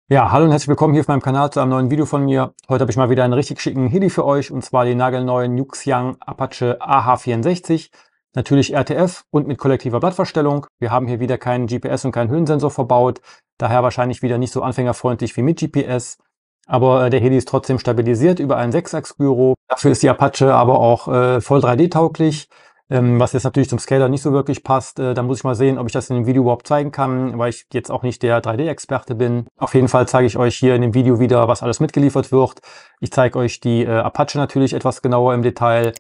Ja, hallo und herzlich willkommen hier auf meinem Kanal zu einem neuen Video von mir. Heute habe ich mal wieder einen richtig schicken Heli für euch, und zwar den nagelneuen Yuxiang Apache AH64. Natürlich RTF und mit kollektiver Blattverstellung. Wir haben hier wieder keinen GPS und keinen Höhensensor verbaut, daher wahrscheinlich wieder nicht so anfängerfreundlich wie mit GPS. Aber der Heli ist trotzdem stabilisiert über ein Sechsachs-Gyro. Dafür ist die Apache aber auch voll 3D-tauglich. Was jetzt natürlich zum Scaler nicht so wirklich passt, da muss ich mal sehen, ob ich das in dem Video überhaupt zeigen kann, weil ich jetzt auch nicht der 3D-Experte bin. Auf jeden Fall zeige ich euch hier in dem Video wieder, was alles mitgeliefert wird. Ich zeige euch die Apache natürlich etwas genauer im Detail.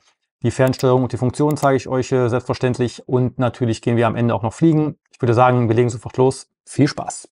Die Fernsteuerung und die Funktionen zeige ich euch selbstverständlich, und natürlich gehen wir am Ende auch noch fliegen. Ich würde sagen, wir legen sofort los. Viel Spaß!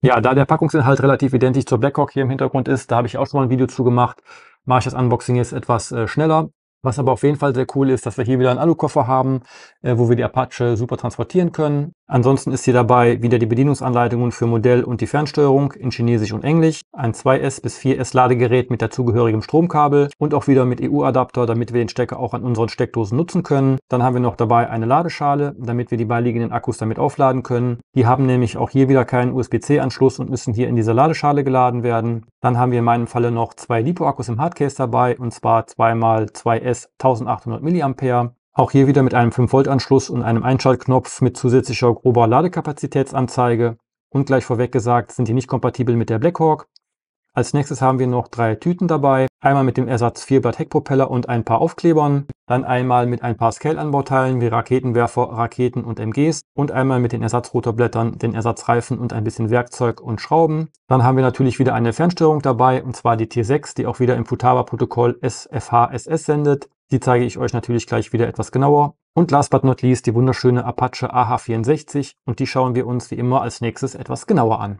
Ja, da der Packungsinhalt relativ identisch zur Blackhawk hier im Hintergrund ist, da habe ich auch schon mal ein Video zu gemacht, mache ich das Unboxing jetzt etwas schneller. Was aber auf jeden Fall sehr cool ist, dass wir hier wieder einen Alukoffer haben, wo wir die Apache super transportieren können. Ansonsten ist hier dabei wieder die Bedienungsanleitungen für Modell und die Fernsteuerung in Chinesisch und Englisch, ein 2S bis 4S Ladegerät mit dazugehörigem Stromkabel und auch wieder mit EU-Adapter, damit wir den Stecker auch an unseren Steckdosen nutzen können. Dann haben wir noch dabei eine Ladeschale, damit wir die beiliegenden Akkus damit aufladen können. Die haben nämlich auch hier wieder keinen USB-C-Anschluss und müssen hier in dieser Ladeschale geladen werden. Dann haben wir in meinem Falle noch zwei LiPo-Akkus im Hardcase dabei, und zwar 2x2S 1800 mAh. Auch hier wieder mit einem 5-Volt-Anschluss und einem Einschaltknopf mit zusätzlicher grober Ladekapazitätsanzeige. Und gleich vorweg gesagt, sind die nicht kompatibel mit der Blackhawk. Als nächstes haben wir noch drei Tüten dabei. Einmal mit dem Ersatz 4-Blatt Heckpropeller und ein paar Aufklebern. Dann einmal mit ein paar Scale-Anbauteilen wie Raketenwerfer, Raketen und MGs. Und einmal mit den Ersatzrotorblättern, den Ersatzreifen und ein bisschen Werkzeug und Schrauben. Dann haben wir natürlich wieder eine Fernsteuerung dabei, und zwar die T6, die auch wieder im Futaba-Protokoll SFH-SS sendet. Die zeige ich euch natürlich gleich wieder etwas genauer. Und last but not least die wunderschöne Apache AH64, und die schauen wir uns wie immer als nächstes etwas genauer an.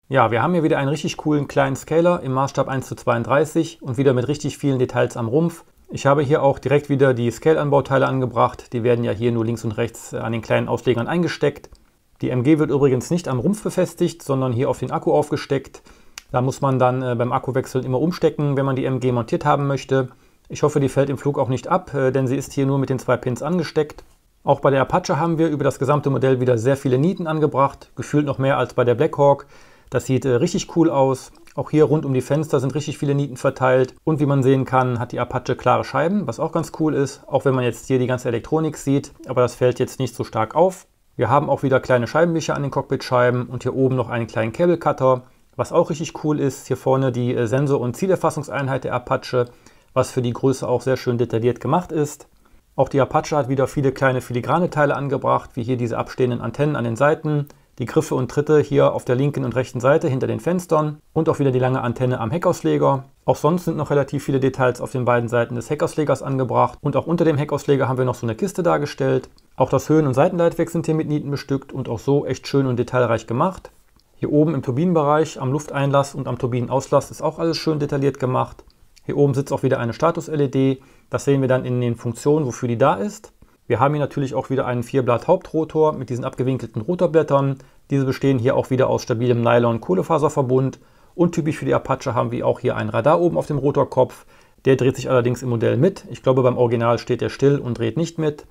Ja, wir haben hier wieder einen richtig coolen kleinen Scaler im Maßstab 1:32 und wieder mit richtig vielen Details am Rumpf. Ich habe hier auch direkt wieder die Scale-Anbauteile angebracht. Die werden ja hier nur links und rechts an den kleinen Auslegern eingesteckt. Die MG wird übrigens nicht am Rumpf befestigt, sondern hier auf den Akku aufgesteckt. Da muss man dann beim Akkuwechseln immer umstecken, wenn man die MG montiert haben möchte. Ich hoffe, die fällt im Flug auch nicht ab, denn sie ist hier nur mit den zwei Pins angesteckt. Auch bei der Apache haben wir über das gesamte Modell wieder sehr viele Nieten angebracht, gefühlt noch mehr als bei der Blackhawk. Das sieht richtig cool aus. Auch hier rund um die Fenster sind richtig viele Nieten verteilt. Und wie man sehen kann, hat die Apache klare Scheiben, was auch ganz cool ist. Auch wenn man jetzt hier die ganze Elektronik sieht, aber das fällt jetzt nicht so stark auf. Wir haben auch wieder kleine Scheibenwischer an den Cockpitscheiben und hier oben noch einen kleinen Cable Cutter. Was auch richtig cool ist, hier vorne die Sensor- und Zielerfassungseinheit der Apache, was für die Größe auch sehr schön detailliert gemacht ist. Auch die Apache hat wieder viele kleine filigrane Teile angebracht, wie hier diese abstehenden Antennen an den Seiten, die Griffe und Tritte hier auf der linken und rechten Seite hinter den Fenstern und auch wieder die lange Antenne am Heckausleger. Auch sonst sind noch relativ viele Details auf den beiden Seiten des Heckauslegers angebracht, und auch unter dem Heckausleger haben wir noch so eine Kiste dargestellt. Auch das Höhen- und Seitenleitwerk sind hier mit Nieten bestückt und auch so echt schön und detailreich gemacht. Hier oben im Turbinenbereich, am Lufteinlass und am Turbinenauslass ist auch alles schön detailliert gemacht. Hier oben sitzt auch wieder eine Status-LED. Das sehen wir dann in den Funktionen, wofür die da ist. Wir haben hier natürlich auch wieder einen 4-Blatt Hauptrotor mit diesen abgewinkelten Rotorblättern. Diese bestehen hier auch wieder aus stabilem Nylon-Kohlefaserverbund. Und typisch für die Apache haben wir auch hier ein Radar oben auf dem Rotorkopf. Der dreht sich allerdings im Modell mit. Ich glaube, beim Original steht er still und dreht nicht mit.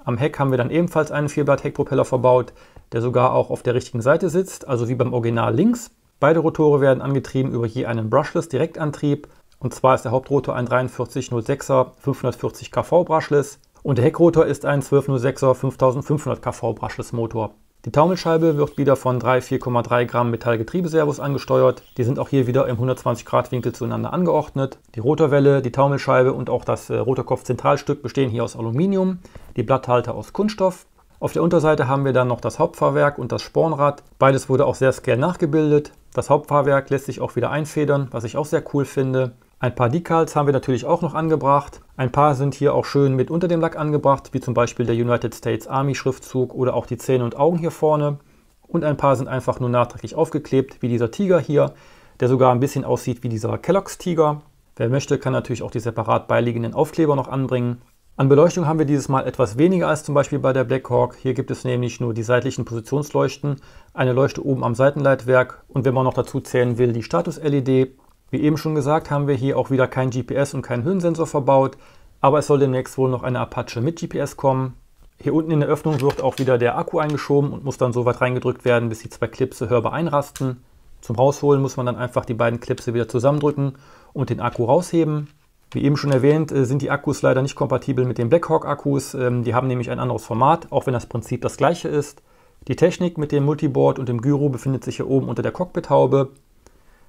Am Heck haben wir dann ebenfalls einen 4-Blatt Heckpropeller verbaut, der sogar auch auf der richtigen Seite sitzt, also wie beim Original links. Beide Rotore werden angetrieben über je einen Brushless Direktantrieb. Und zwar ist der Hauptrotor ein 4306er 540 kV Brushless. Und der Heckrotor ist ein 1206er 5500 kV Brushless Motor. Die Taumelscheibe wird wieder von 4,3 Gramm Metallgetriebeservos angesteuert. Die sind auch hier wieder im 120 Grad Winkel zueinander angeordnet. Die Rotorwelle, die Taumelscheibe und auch das Rotorkopfzentralstück bestehen hier aus Aluminium, die Blatthalter aus Kunststoff. Auf der Unterseite haben wir dann noch das Hauptfahrwerk und das Spornrad. Beides wurde auch sehr scale nachgebildet. Das Hauptfahrwerk lässt sich auch wieder einfedern, was ich auch sehr cool finde. Ein paar Decals haben wir natürlich auch noch angebracht. Ein paar sind hier auch schön mit unter dem Lack angebracht, wie zum Beispiel der United States Army Schriftzug oder auch die Zähne und Augen hier vorne. Und ein paar sind einfach nur nachträglich aufgeklebt, wie dieser Tiger hier, der sogar ein bisschen aussieht wie dieser Kellogg's Tiger. Wer möchte, kann natürlich auch die separat beiliegenden Aufkleber noch anbringen. An Beleuchtung haben wir dieses Mal etwas weniger als zum Beispiel bei der Blackhawk. Hier gibt es nämlich nur die seitlichen Positionsleuchten, eine Leuchte oben am Seitenleitwerk und wenn man noch dazu zählen will, die Status-LED. Wie eben schon gesagt, haben wir hier auch wieder kein GPS und keinen Höhensensor verbaut, aber es soll demnächst wohl noch eine Apache mit GPS kommen. Hier unten in der Öffnung wird auch wieder der Akku eingeschoben und muss dann so weit reingedrückt werden, bis die zwei Klipse hörbar einrasten. Zum Rausholen muss man dann einfach die beiden Klipse wieder zusammendrücken und den Akku rausheben. Wie eben schon erwähnt, sind die Akkus leider nicht kompatibel mit den Blackhawk-Akkus. Die haben nämlich ein anderes Format, auch wenn das Prinzip das gleiche ist. Die Technik mit dem Multiboard und dem Gyro befindet sich hier oben unter der Cockpithaube.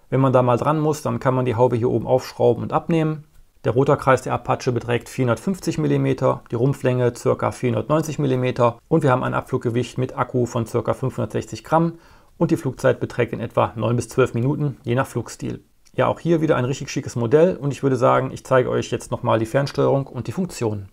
Wenn man da mal dran muss, dann kann man die Haube hier oben aufschrauben und abnehmen. Der Rotorkreis der Apache beträgt 450 mm, die Rumpflänge ca. 490 mm und wir haben ein Abfluggewicht mit Akku von ca. 560 Gramm und die Flugzeit beträgt in etwa 9 bis 12 Minuten, je nach Flugstil. Ja, auch hier wieder ein richtig schickes Modell und ich würde sagen, ich zeige euch jetzt nochmal die Fernsteuerung und die Funktionen.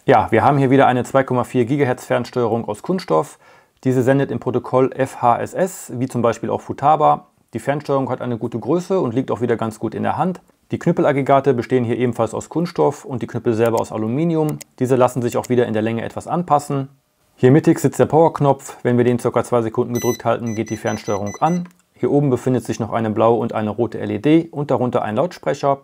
Ja, wir haben hier wieder eine 2,4 GHz Fernsteuerung aus Kunststoff. Diese sendet im Protokoll FHSS, wie zum Beispiel auch Futaba. Die Fernsteuerung hat eine gute Größe und liegt auch wieder ganz gut in der Hand. Die Knüppelaggregate bestehen hier ebenfalls aus Kunststoff und die Knüppel selber aus Aluminium. Diese lassen sich auch wieder in der Länge etwas anpassen. Hier mittig sitzt der Powerknopf. Wenn wir den ca. 2 Sekunden gedrückt halten, geht die Fernsteuerung an. Hier oben befindet sich noch eine blaue und eine rote LED und darunter ein Lautsprecher.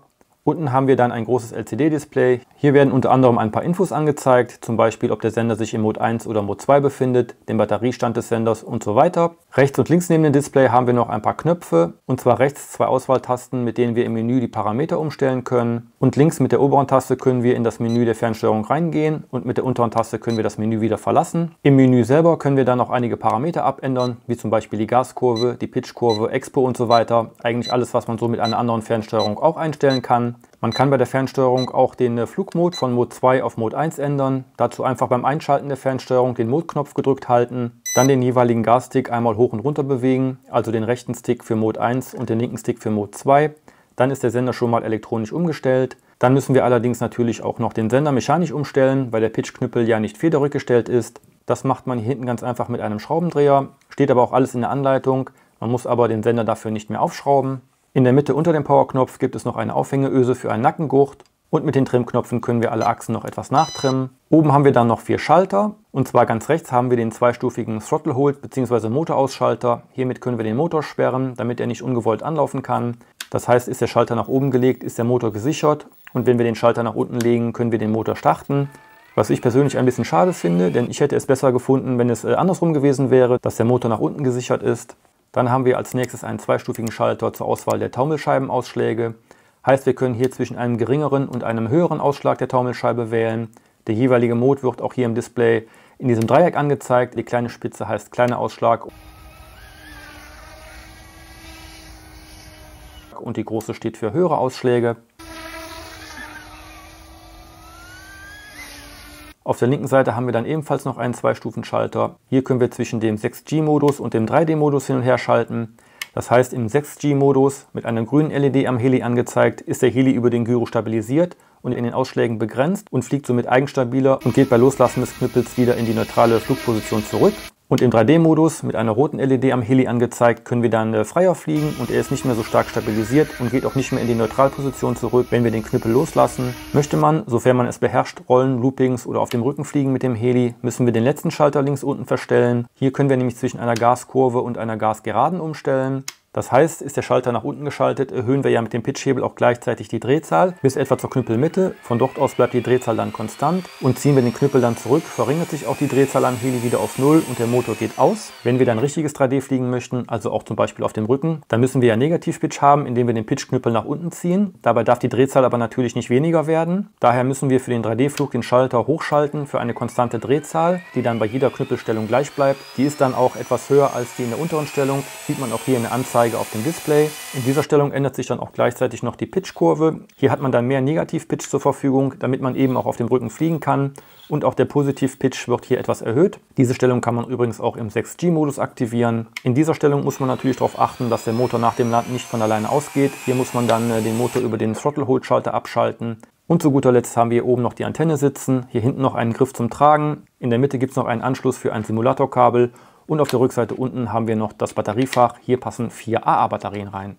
Unten haben wir dann ein großes LCD-Display. Hier werden unter anderem ein paar Infos angezeigt, zum Beispiel ob der Sender sich im Mode 1 oder Mode 2 befindet, den Batteriestand des Senders und so weiter. Rechts und links neben dem Display haben wir noch ein paar Knöpfe, und zwar rechts 2 Auswahltasten, mit denen wir im Menü die Parameter umstellen können, und links mit der oberen Taste können wir in das Menü der Fernsteuerung reingehen und mit der unteren Taste können wir das Menü wieder verlassen. Im Menü selber können wir dann noch einige Parameter abändern, wie zum Beispiel die Gaskurve, die Pitchkurve, Expo und so weiter. Eigentlich alles, was man so mit einer anderen Fernsteuerung auch einstellen kann. Man kann bei der Fernsteuerung auch den Flugmod von Mode 2 auf Mode 1 ändern. Dazu einfach beim Einschalten der Fernsteuerung den Mode-Knopf gedrückt halten, dann den jeweiligen Gasstick einmal hoch und runter bewegen, also den rechten Stick für Mode 1 und den linken Stick für Mode 2. Dann ist der Sender schon mal elektronisch umgestellt. Dann müssen wir allerdings natürlich auch noch den Sender mechanisch umstellen, weil der Pitchknüppel ja nicht federrückgestellt ist. Das macht man hier hinten ganz einfach mit einem Schraubendreher, steht aber auch alles in der Anleitung. Man muss aber den Sender dafür nicht mehr aufschrauben. In der Mitte unter dem Powerknopf gibt es noch eine Aufhängeöse für einen Nackengurt und mit den Trimmknöpfen können wir alle Achsen noch etwas nachtrimmen. Oben haben wir dann noch 4 Schalter, und zwar ganz rechts haben wir den zweistufigen Throttle Hold bzw. Motorausschalter. Hiermit können wir den Motor sperren, damit er nicht ungewollt anlaufen kann. Das heißt, ist der Schalter nach oben gelegt, ist der Motor gesichert, und wenn wir den Schalter nach unten legen, können wir den Motor starten. Was ich persönlich ein bisschen schade finde, denn ich hätte es besser gefunden, wenn es andersrum gewesen wäre, dass der Motor nach unten gesichert ist. Dann haben wir als nächstes einen zweistufigen Schalter zur Auswahl der Taumelscheibenausschläge. Heißt, wir können hier zwischen einem geringeren und einem höheren Ausschlag der Taumelscheibe wählen. Der jeweilige Mode wird auch hier im Display in diesem Dreieck angezeigt. Die kleine Spitze heißt kleiner Ausschlag und die große steht für höhere Ausschläge. Auf der linken Seite haben wir dann ebenfalls noch einen 2-Stufen-Schalter. Hier können wir zwischen dem 6G-Modus und dem 3D-Modus hin und her schalten. Das heißt, im 6G-Modus mit einer grünen LED am Heli angezeigt, ist der Heli über den Gyro stabilisiert und in den Ausschlägen begrenzt und fliegt somit eigenstabiler und geht bei Loslassen des Knüppels wieder in die neutrale Flugposition zurück. Und im 3D-Modus mit einer roten LED am Heli angezeigt, können wir dann freier fliegen und er ist nicht mehr so stark stabilisiert und geht auch nicht mehr in die Neutralposition zurück, wenn wir den Knüppel loslassen. Möchte man, sofern man es beherrscht, Rollen, Loopings oder auf dem Rücken fliegen mit dem Heli, müssen wir den letzten Schalter links unten verstellen. Hier können wir nämlich zwischen einer Gaskurve und einer Gasgeraden umstellen. Das heißt, ist der Schalter nach unten geschaltet, erhöhen wir ja mit dem Pitchhebel auch gleichzeitig die Drehzahl bis etwa zur Knüppelmitte. Von dort aus bleibt die Drehzahl dann konstant und ziehen wir den Knüppel dann zurück, verringert sich auch die Drehzahl am Heli wieder auf 0 und der Motor geht aus. Wenn wir dann richtiges 3D fliegen möchten, also auch zum Beispiel auf dem Rücken, dann müssen wir ja Negativ-Pitch haben, indem wir den Pitchknüppel nach unten ziehen. Dabei darf die Drehzahl aber natürlich nicht weniger werden. Daher müssen wir für den 3D-Flug den Schalter hochschalten für eine konstante Drehzahl, die dann bei jeder Knüppelstellung gleich bleibt. Die ist dann auch etwas höher als die in der unteren Stellung, sieht man auch hier in der Anzeige auf dem Display. In dieser Stellung ändert sich dann auch gleichzeitig noch die Pitchkurve. Hier hat man dann mehr Negativ-Pitch zur Verfügung, damit man eben auch auf dem Rücken fliegen kann. Und auch der Positiv-Pitch wird hier etwas erhöht. Diese Stellung kann man übrigens auch im 6G-Modus aktivieren. In dieser Stellung muss man natürlich darauf achten, dass der Motor nach dem Landen nicht von alleine ausgeht. Hier muss man dann den Motor über den Throttle-Hold-Schalter abschalten. Und zu guter Letzt haben wir hier oben noch die Antenne sitzen. Hier hinten noch einen Griff zum Tragen. In der Mitte gibt es noch einen Anschluss für ein Simulatorkabel. Und auf der Rückseite unten haben wir noch das Batteriefach. Hier passen 4 AA-Batterien rein.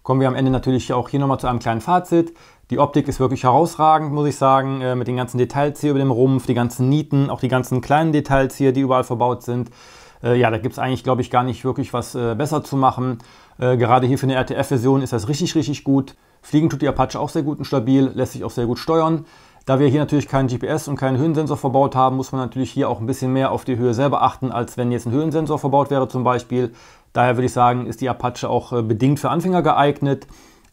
Kommen wir am Ende natürlich auch hier nochmal zu einem kleinen Fazit. Die Optik ist wirklich herausragend, muss ich sagen, mit den ganzen Details hier über dem Rumpf, die ganzen Nieten, auch die ganzen kleinen Details hier, die überall verbaut sind. Ja, da gibt es eigentlich, glaube ich, gar nicht wirklich was besser zu machen. Gerade hier für eine RTF-Version ist das richtig, richtig gut. Fliegen tut die Apache auch sehr gut und stabil, lässt sich auch sehr gut steuern. Da wir hier natürlich keinen GPS und keinen Höhensensor verbaut haben, muss man natürlich hier auch ein bisschen mehr auf die Höhe selber achten, als wenn jetzt ein Höhensensor verbaut wäre zum Beispiel. Daher würde ich sagen, ist die Apache auch bedingt für Anfänger geeignet.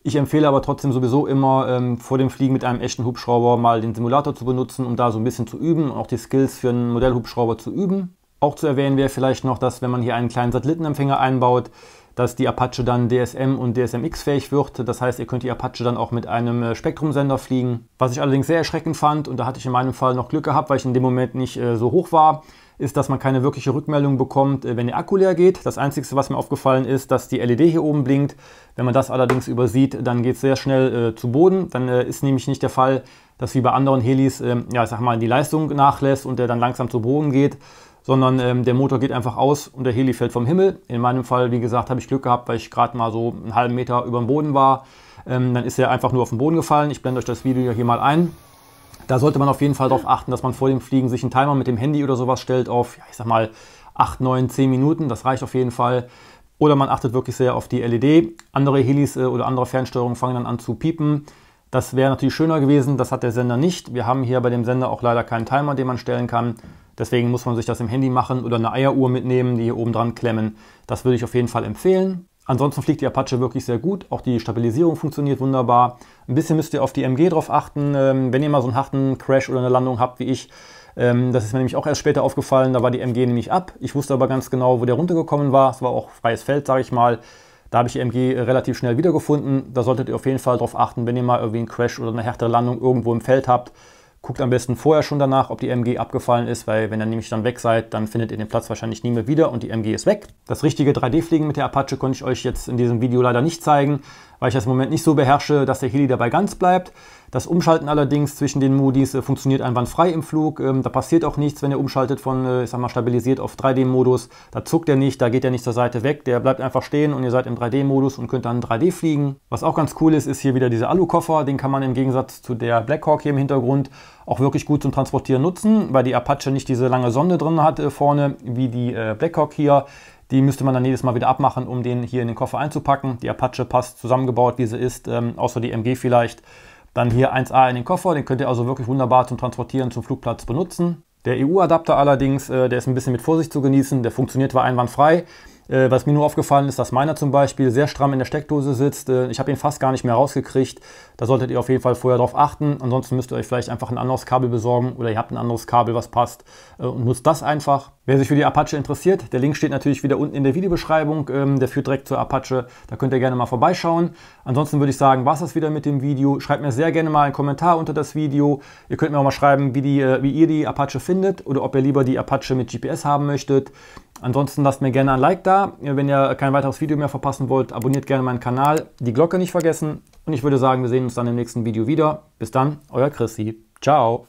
Ich empfehle aber trotzdem sowieso immer vor dem Fliegen mit einem echten Hubschrauber mal den Simulator zu benutzen, um da so ein bisschen zu üben und auch die Skills für einen Modellhubschrauber zu üben. Auch zu erwähnen wäre vielleicht noch, dass wenn man hier einen kleinen Satellitenempfänger einbaut, dass die Apache dann DSM und DSMX fähig wird. Das heißt, ihr könnt die Apache dann auch mit einem Spektrumsender fliegen. Was ich allerdings sehr erschreckend fand, und da hatte ich in meinem Fall noch Glück gehabt, weil ich in dem Moment nicht so hoch war, ist, dass man keine wirkliche Rückmeldung bekommt, wenn der Akku leer geht. Das Einzige, was mir aufgefallen ist, dass die LED hier oben blinkt. Wenn man das allerdings übersieht, dann geht es sehr schnell zu Boden. Dann ist nämlich nicht der Fall, dass wie bei anderen Helis, ja, ich sag mal, die Leistung nachlässt und der dann langsam zu Boden geht, sondern der Motor geht einfach aus und der Heli fällt vom Himmel. In meinem Fall, wie gesagt, habe ich Glück gehabt, weil ich gerade mal so einen halben Meter über dem Boden war. Dann ist er einfach nur auf den Boden gefallen. Ich blende euch das Video hier mal ein. Da sollte man auf jeden Fall darauf achten, dass man vor dem Fliegen sich einen Timer mit dem Handy oder sowas stellt auf, ja, ich sag mal, 8, 9, 10 Minuten. Das reicht auf jeden Fall. Oder man achtet wirklich sehr auf die LED. Andere Helis oder andere Fernsteuerungen fangen dann an zu piepen. Das wäre natürlich schöner gewesen. Das hat der Sender nicht. Wir haben hier bei dem Sender auch leider keinen Timer, den man stellen kann. Deswegen muss man sich das im Handy machen oder eine Eieruhr mitnehmen, die hier oben dran klemmen. Das würde ich auf jeden Fall empfehlen. Ansonsten fliegt die Apache wirklich sehr gut. Auch die Stabilisierung funktioniert wunderbar. Ein bisschen müsst ihr auf die MG drauf achten, wenn ihr mal so einen harten Crash oder eine Landung habt wie ich. Das ist mir nämlich auch erst später aufgefallen. Da war die MG nämlich ab. Ich wusste aber ganz genau, wo der runtergekommen war. Es war auch freies Feld, sage ich mal. Da habe ich die MG relativ schnell wiedergefunden. Da solltet ihr auf jeden Fall drauf achten, wenn ihr mal irgendwie einen Crash oder eine härtere Landung irgendwo im Feld habt. Guckt am besten vorher schon danach, ob die MG abgefallen ist, weil wenn ihr nämlich dann weg seid, dann findet ihr den Platz wahrscheinlich nie mehr wieder und die MG ist weg. Das richtige 3D-Fliegen mit der Apache konnte ich euch jetzt in diesem Video leider nicht zeigen, weil ich das im Moment nicht so beherrsche, dass der Heli dabei ganz bleibt. Das Umschalten allerdings zwischen den Modis funktioniert einwandfrei im Flug. Da passiert auch nichts, wenn ihr umschaltet von, ich sag mal, stabilisiert auf 3D-Modus. Da zuckt er nicht, da geht er nicht zur Seite weg. Der bleibt einfach stehen und ihr seid im 3D-Modus und könnt dann 3D fliegen. Was auch ganz cool ist, ist hier wieder dieser Alu-Koffer. Den kann man im Gegensatz zu der Black Hawk hier im Hintergrund auch wirklich gut zum Transportieren nutzen, weil die Apache nicht diese lange Sonde drin hat vorne, wie die Black Hawk hier. Die müsste man dann jedes Mal wieder abmachen, um den hier in den Koffer einzupacken. Die Apache passt zusammengebaut, wie sie ist, außer die MG vielleicht. Dann hier 1A in den Koffer, den könnt ihr also wirklich wunderbar zum Transportieren zum Flugplatz benutzen. Der EU-Adapter allerdings, der ist ein bisschen mit Vorsicht zu genießen, der funktioniert zwar einwandfrei. Was mir nur aufgefallen ist, dass meiner zum Beispiel sehr stramm in der Steckdose sitzt. Ich habe ihn fast gar nicht mehr rausgekriegt. Da solltet ihr auf jeden Fall vorher drauf achten. Ansonsten müsst ihr euch vielleicht einfach ein anderes Kabel besorgen oder ihr habt ein anderes Kabel, was passt und nutzt das einfach. Wer sich für die Apache interessiert, der Link steht natürlich wieder unten in der Videobeschreibung. Der führt direkt zur Apache. Da könnt ihr gerne mal vorbeischauen. Ansonsten würde ich sagen, war es das wieder mit dem Video. Schreibt mir sehr gerne mal einen Kommentar unter das Video. Ihr könnt mir auch mal schreiben, wie ihr die Apache findet oder ob ihr lieber die Apache mit GPS haben möchtet. Ansonsten lasst mir gerne ein Like da. Wenn ihr kein weiteres Video mehr verpassen wollt, abonniert gerne meinen Kanal. Die Glocke nicht vergessen. Und ich würde sagen, wir sehen uns dann im nächsten Video wieder. Bis dann, euer Chrissy. Ciao.